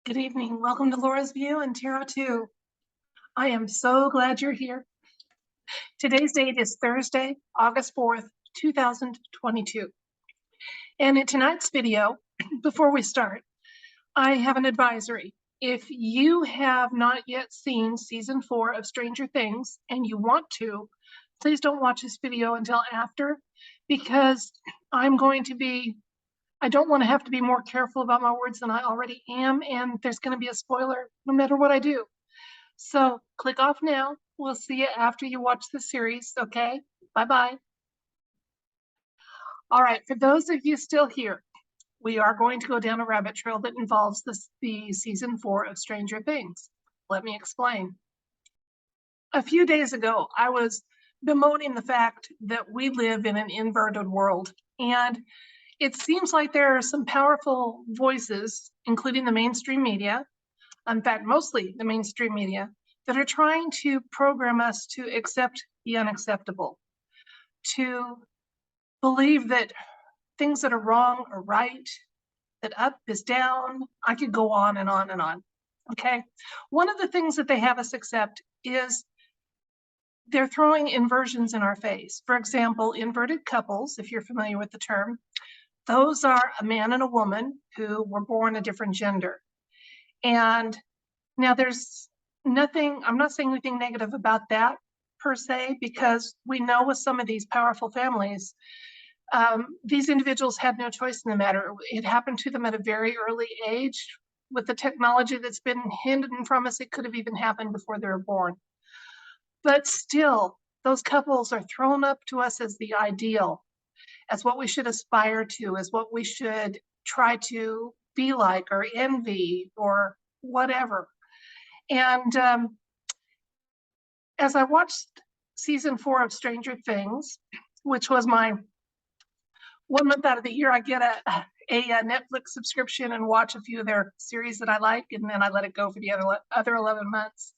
Good evening. Welcome to Laura's View and Tarot 2. I am so glad you're here. Today's date is Thursday, August 4th, 2022. And in tonight's video, before we start, I have an advisory. If you have not yet seen season 4 of Stranger Things and you want to, please don't watch this video until after, because I don't want to have to be more careful about my words than I already am, and there's going to be a spoiler no matter what I do. So click off now. We'll see you after you watch the series, okay? Bye-bye. All right, for those of you still here, we are going to go down a rabbit trail that involves the season 4 of Stranger Things. Let me explain. A few days ago, I was bemoaning the fact that we live in an inverted world, and it seems like there are some powerful voices, including the mainstream media, in fact, mostly the mainstream media, that are trying to program us to accept the unacceptable, to believe that things that are wrong are right, that up is down. I could go on and on and on, okay? One of the things that they have us accept is they're throwing inversions in our face. For example, inverted couples, if you're familiar with the term, those are a man and a woman who were born a different gender. And now there's nothing, I'm not saying anything negative about that per se, because we know with some of these powerful families, these individuals had no choice in the matter. It happened to them at a very early age. With the technology that's been hidden from us, it could have even happened before they were born. But still, those couples are thrown up to us as the ideal, as what we should aspire to, as what we should try to be like or envy or whatever. And as I watched season 4 of Stranger Things, which was my 1 month out of the year, I get a Netflix subscription and watch a few of their series that I like, and then I let it go for the other 11 months.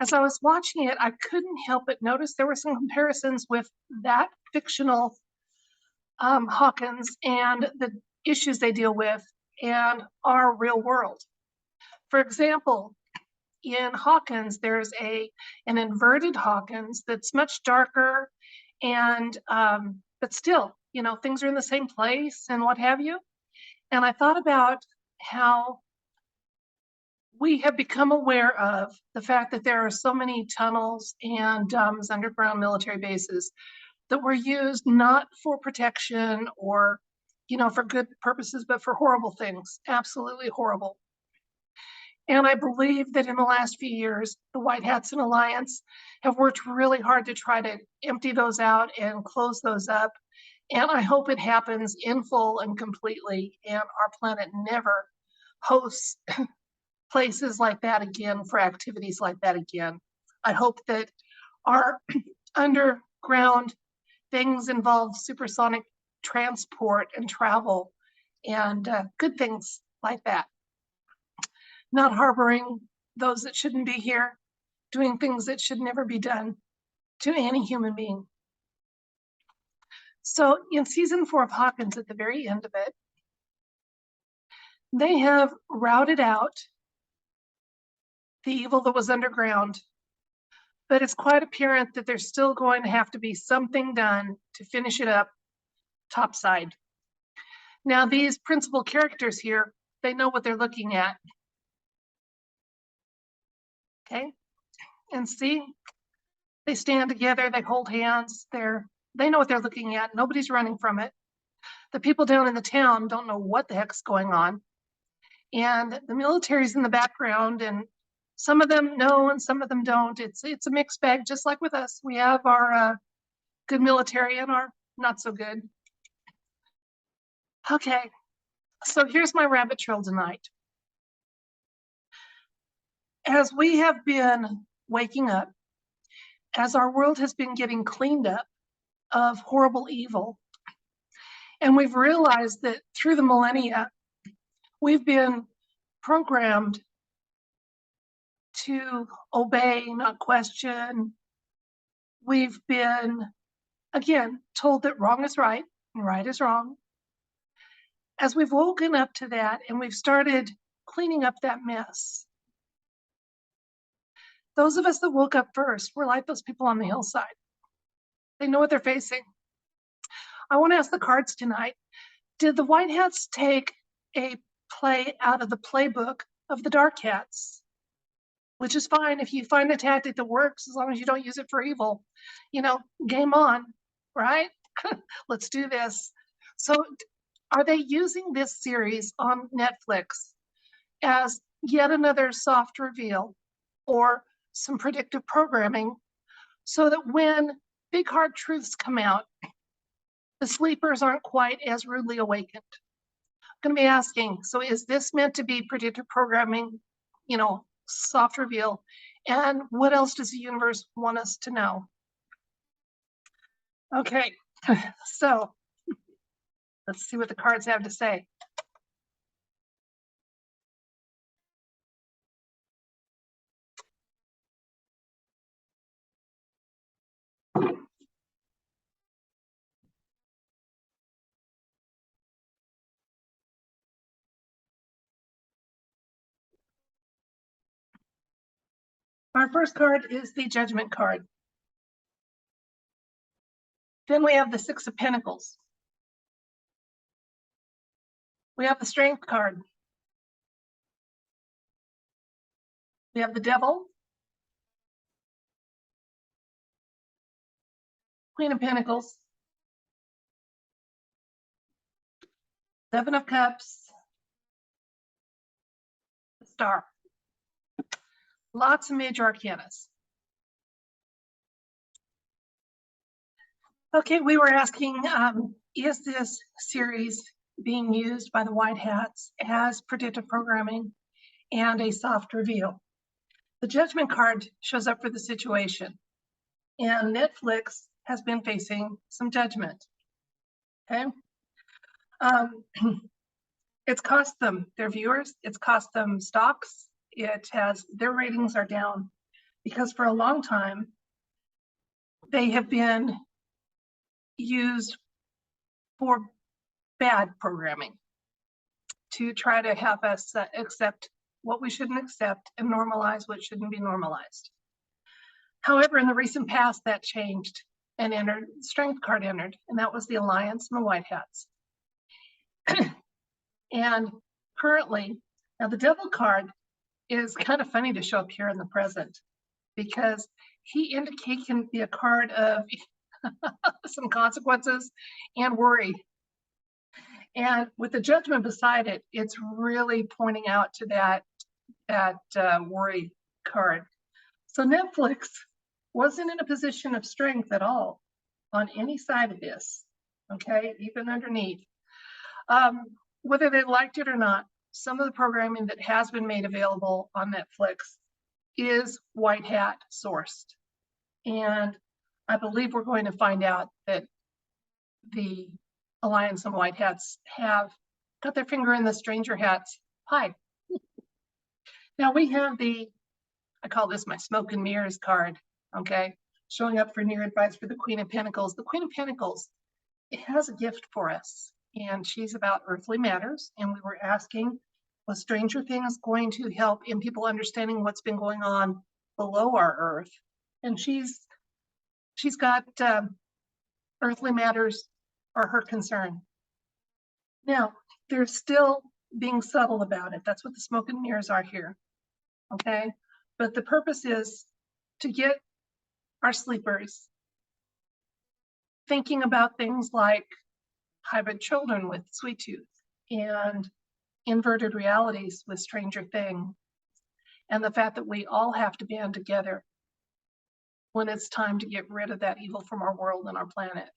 As I was watching it, I couldn't help but notice there were some comparisons with that fictional Hawkins and the issues they deal with and our real world. For example, in Hawkins, there's an inverted Hawkins that's much darker, and but still, you know, things are in the same place and what have you. And I thought about how we have become aware of the fact that there are so many tunnels and underground military bases that were used not for protection or, you know, for good purposes, but for horrible things, absolutely horrible. And I believe that in the last few years, the White Hats and Alliance have worked really hard to try to empty those out and close those up. And I hope it happens in full and completely, and our planet never hosts places like that again for activities like that again. I hope that our underground things involve supersonic transport and travel and good things like that. Not harboring those that shouldn't be here, doing things that should never be done to any human being. So in season 4 of Hawkins, at the very end of it, they have routed out the evil that was underground, but it's quite apparent that there's still going to have to be something done to finish it up topside. Now, these principal characters here, they know what they're looking at. Okay, and see, they stand together, they hold hands, they know what they're looking at. Nobody's running from it. The people down in the town don't know what the heck's going on. And the military's in the background, and some of them know and some of them don't. It's a mixed bag, just like with us. We have our good military and our not so good. Okay, so here's my rabbit trail tonight. As we have been waking up, as our world has been getting cleaned up of horrible evil, and we've realized that through the millennia, we've been programmed to obey, not question. We've been, again, told that wrong is right and right is wrong. As we've woken up to that and we've started cleaning up that mess. Those of us that woke up first, we're like those people on the hillside. They know what they're facing. I want to ask the cards tonight, did the White Hats take a play out of the playbook of the Dark Hats? Which is fine if you find a tactic that works, as long as you don't use it for evil. You know, game on, right? Let's do this. So are they using this series on Netflix as yet another soft reveal or some predictive programming so that when big hard truths come out, the sleepers aren't quite as rudely awakened? I'm going to be asking, so is this meant to be predictive programming, you know, soft reveal? And what else does the universe want us to know? Okay, so let's see what the cards have to say. Our first card is the Judgment card. Then we have the Six of Pentacles. We have the Strength card. We have the Devil, Queen of Pentacles, Seven of Cups, the Star. Lots of major arcanas. Okay, we were asking, is this series being used by the White Hats as predictive programming and a soft reveal? The Judgment card shows up for the situation, and Netflix has been facing some judgment. Okay, it's cost them their viewers, it's cost them stocks, their ratings are down because for a long time they have been used for bad programming to try to have us accept what we shouldn't accept and normalize what shouldn't be normalized. However, in the recent past, that changed and entered, Strength card entered, and that was the Alliance and the White Hats. And currently, now the Devil card is kind of funny to show up here in the present because he can be a card of some consequences and worry. And with the Judgment beside it, it's really pointing out to that worry card. So Netflix wasn't in a position of strength at all on any side of this, okay, even underneath. Whether they liked it or not, some of the programming that has been made available on Netflix is White Hat sourced. And I believe we're going to find out that the Alliance and White Hats have got their finger in the Stranger Hats pie. Now we have I call this my smoke and mirrors card, okay? Showing up for near advice for the Queen of Pentacles. The Queen of Pentacles, it has a gift for us, and she's about earthly matters. And we were asking, was Stranger Things going to help in people understanding what's been going on below our earth? And she's got earthly matters are her concern. Now, they're still being subtle about it. That's what the smoke and mirrors are here, okay? But the purpose is to get our sleepers thinking about things like hybrid children with Sweet Tooth and inverted realities with Stranger Things, and the fact that we all have to band together when it's time to get rid of that evil from our world and our planet.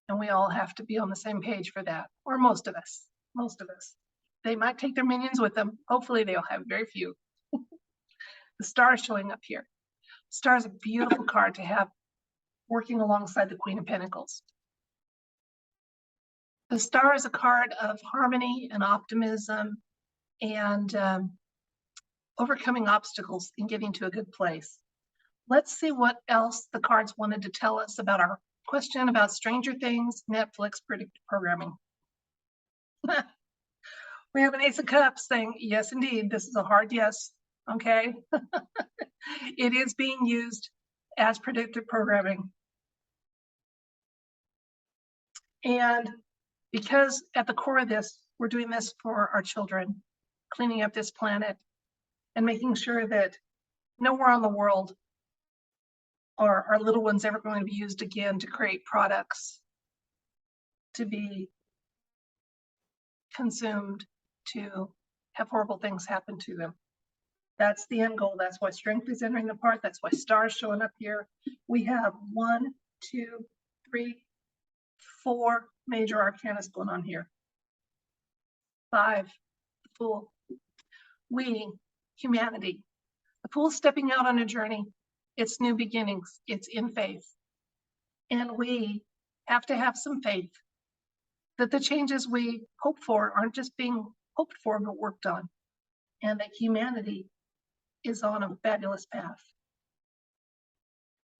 And we all have to be on the same page for that, or most of us. They might take their minions with them. Hopefully they'll have very few. The Star is showing up here. Star is a beautiful card to have working alongside the Queen of Pentacles. The Star is a card of harmony and optimism and overcoming obstacles and getting to a good place. Let's see what else the cards wanted to tell us about our question about Stranger Things, Netflix predictive programming. We have an Ace of Cups saying, yes, indeed, this is a hard yes, okay? It is being used as predictive programming. And because at the core of this, we're doing this for our children, cleaning up this planet and making sure that nowhere in the world are our little ones ever going to be used again to create products to be consumed, to have horrible things happen to them. That's the end goal. That's why strength is entering the part. That's why stars showing up here. We have 1, 2, 3, 4 major arcanas going on here. 5, the Fool. We, humanity. The Fool stepping out on a journey. It's new beginnings. It's in faith. And we have to have some faith that the changes we hope for aren't just being hoped for, but worked on. And that humanity is on a fabulous path.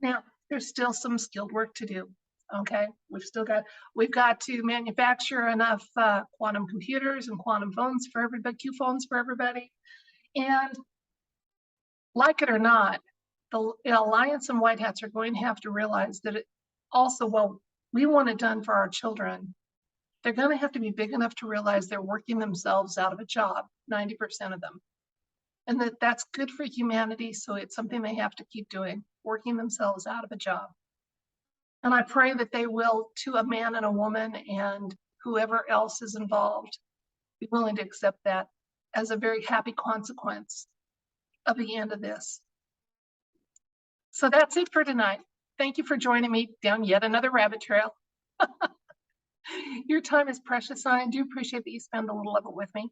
Now, there's still some skilled work to do. Okay, we've got to manufacture enough quantum computers and quantum phones for everybody, Q phones for everybody. And like it or not, the Alliance and White Hats are going to have to realize that it also, well, we want it done for our children. They're going to have to be big enough to realize they're working themselves out of a job, 90% of them. And that's good for humanity, so it's something they have to keep doing, working themselves out of a job. And I pray that they will, to a man and a woman and whoever else is involved, be willing to accept that as a very happy consequence of the end of this. So that's it for tonight. Thank you for joining me down yet another rabbit trail. Your time is precious, and I do appreciate that you spend a little of it with me.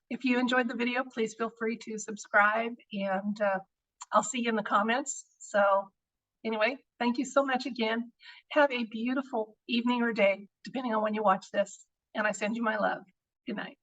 If you enjoyed the video, please feel free to subscribe, and I'll see you in the comments. So anyway, thank you so much again. Have a beautiful evening or day, depending on when you watch this, and I send you my love. Good night.